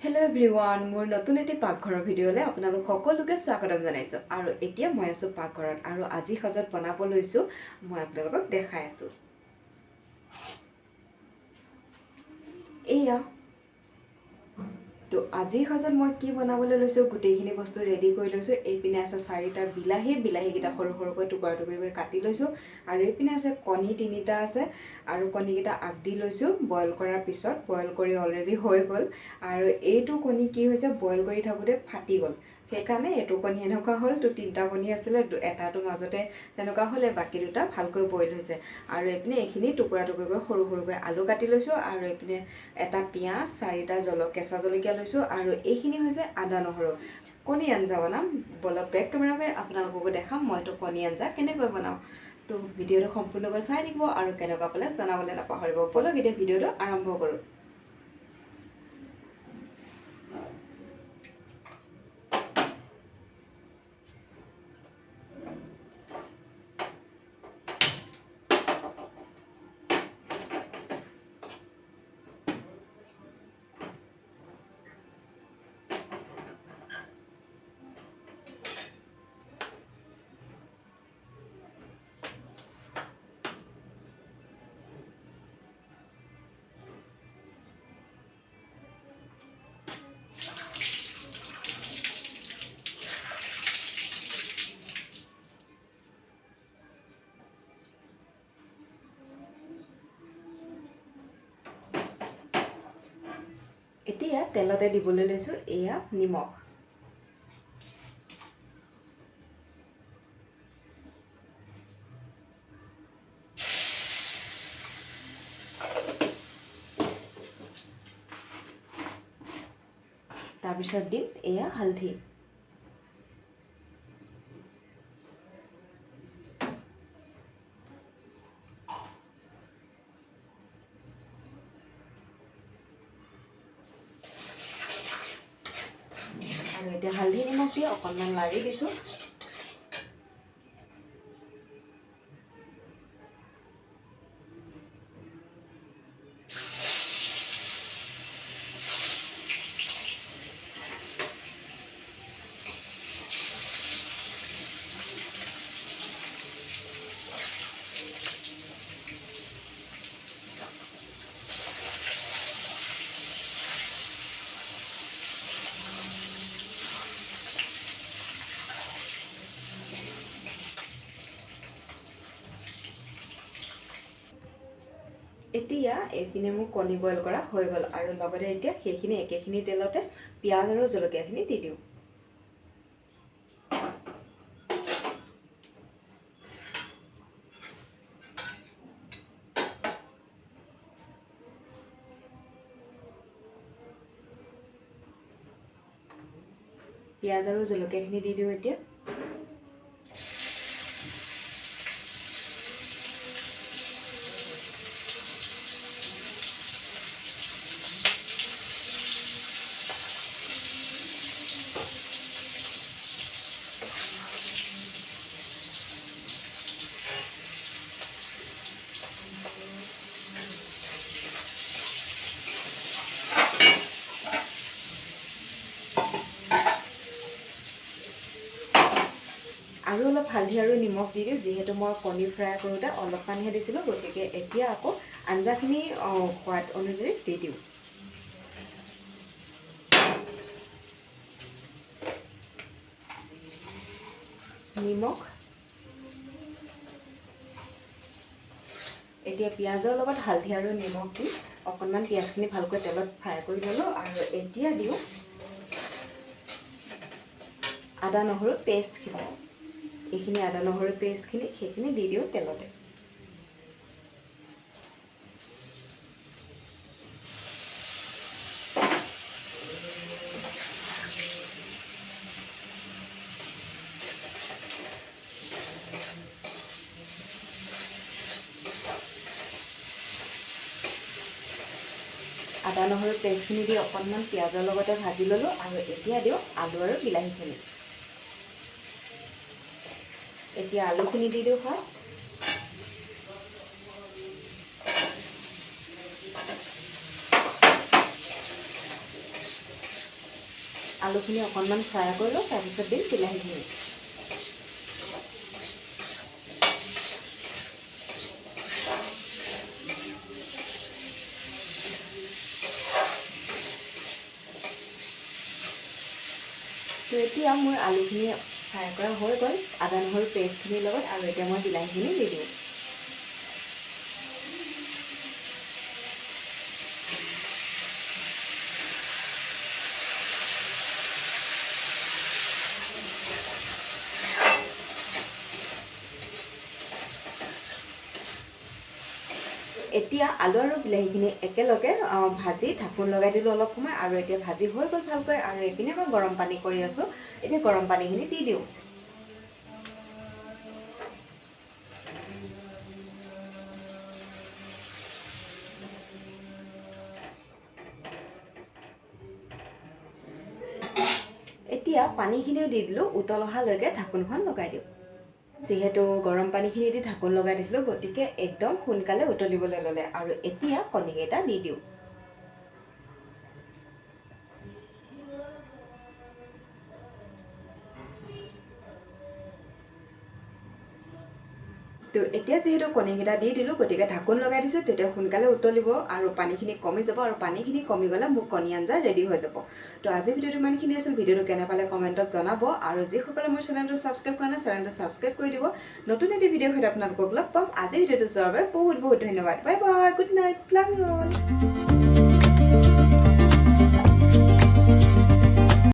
Hello everyone, মোৰ নতুন এটি পাকঘৰৰ ভিডিঅ'লে আপোনালোক সকলোকে স্বাগতম জনাইছো আৰু এতিয়া মই আছো পাকঘৰত আৰু আজি সজত বনাব লৈছো মই আপোনালোকক দেখাই আছো এয়া তো আজি সজত মই কি বনাবলৈ লৈছো গুটেইখিনি বস্তু ৰেডি কৰি লৈছো এইপিনে আছে 4টা বিলাহী কিটা সৰু সৰুকৈ টুকুৰা টুকুৰকৈ কাটি লৈছো আৰু এইপিনে আছে কণী 3টা আছে আৰু কণীকিটা আগ দি লৈছো বইল কৰাৰ পিছত বইল কৰি অলৰেডি হৈ গল আৰু এইটো কণী কি হৈছে বইল কৰি থাকোতে ফাটি গল সেইকাৰণে এটো কণী এনেকুৱা হল তো 3টা কণী আছিল এটাটো মাজতে তেনেকুৱা হলে বাকি দুটা ভালকৈ বইল হৈছে আৰু এইপিনে এইখিনি টুকুৰা টুকুৰকৈ সৰু সৰুকৈ আলু কাটি লৈছো আৰু এইপিনে এটা পিয়াজ 4টা কেঁচা জলকীয়া লৈছো আৰু এইখিনি হৈছে আদা নহৰু কণী আঞ্জা বনাম বলক বেক কেমেৰাৰে আপোনালোকক দেখাম মইতো কণী আঞ্জা কেনেকৈ বনাও তো ভিডিঅটো সম্পূৰ্ণকৈ চাই থাকিব আৰু কেনেকুৱা পালে জনাবলৈ নাপাহৰিব বলক এতিয়া ভিডিঅটো আৰম্ভ কৰো এতিয়া তেলতে দিবলৈ লৈছো এয়া নিমখ তাৰপিছত দিম এয়া হালধি আৰু এতিয়া হালধি নিমখ দি অকণমান লাৰি দিছো এতিয়া এইপিনে মোক কণী বইল কৰা হৈ গল আৰু লগতে এতিয়া সেইখিনি একেখিনি তেলতে পিয়াজ আৰু জলকীয়াখিনি দি দিওঁ পিয়াজ আৰু জলকীয়াখিনি দি দিওঁ এতিয়া আৰু অলপ হালধি আৰু নিমখ দি দিওঁ যেহেতু মই কণী ফ্ৰাই কৰোঁতে অলপমানহে দিছিলোঁ গতিকে এতিয়া আকৌ আঞ্জাখিনি সোৱাদ অনুযায়ী দি দিওঁ নিমখ এতিয়া পিঁয়াজৰ লগত হালধি আৰু নিমখ দি অকণমান পিঁয়াজখিনি ভালকৈ তেলত ফ্ৰাই কৰি ল'লোঁ আৰু এতিয়া দিওঁ আদা নহৰু পেষ্টখিনি এইখিনি আদা নহৰু পেষ্টখিনি সেইখিনি দি দিওঁ তেলতে আদা নহৰু পেষ্টখিনি দি অকণমান পিঁয়াজৰ লগতে ভাজি ল'লোঁ আৰু এতিয়া দিওঁ আলু আৰু বিলাহীখিনি এতিয়া আলুখিনি দি দিওঁ ফাৰ্ষ্ট আলুখিনি অকণমান ফ্ৰাই কৰি লওঁ, তাৰপিছত দিম বিলাহীখিনি। তো এতিয়া মোৰ আলুখিনি ফ্ৰাই কৰা হৈ গ'ল আদা নহৰু পেষ্টখিনিৰ লগত, আৰু এতিয়া মই বিলাহীখিনি দি দিওঁ। এতিয়া আলু আৰু বিলাহীখিনি একেলগে ভাজি ঢাকোন লগাই দিলোঁ অলপ সময়, আৰু এতিয়া ভাজি হৈ গ'ল ভালকৈ। আৰু এইপিনে মই গৰম পানী কৰি আছোঁ, এতিয়া গৰম পানীখিনি দি দিওঁ। এতিয়া পানীখিনিও দি দিলোঁ, উতল অহালৈকে ঢাকোনখন লগাই দিওঁ। যিহেতু গৰম পানীখিনি দি ঢাকোন লগাই দিছিলোঁ, গতিকে একদম সোনকালে উতলিবলৈ ল'লে। আৰু এতিয়া কণীকেইটা দি দিওঁ। তো এতিয়া যিহেতু কণীকেইটা দি দিলোঁ, গতিকে ঢাকোন লগাই দিছোঁ, তেতিয়া সোনকালে উতলিব আৰু পানীখিনি কমি যাব, আৰু পানীখিনি কমি গ'লে মোৰ কণী আঞ্জা ৰেডি হৈ যাব। তো আজি ভিডিঅ'টো ইমানখিনি আছিল। ভিডিঅ'টো কেনে পালে কমেণ্টত জনাব, আৰু যিসকলে মোৰ চেনেলটো ছাবস্ক্ৰাইব কৰা নাই চেনেলটো ছাবস্ক্ৰাইব কৰি দিব। নতুন এটি ভিডিঅ'ৰ সৈতে আপোনালোকক লগ পাম। আজি ভিডিঅ'টো চোৱাৰ বাবে বহুত বহুত ধন্যবাদ। Bye bye, good night, love you all.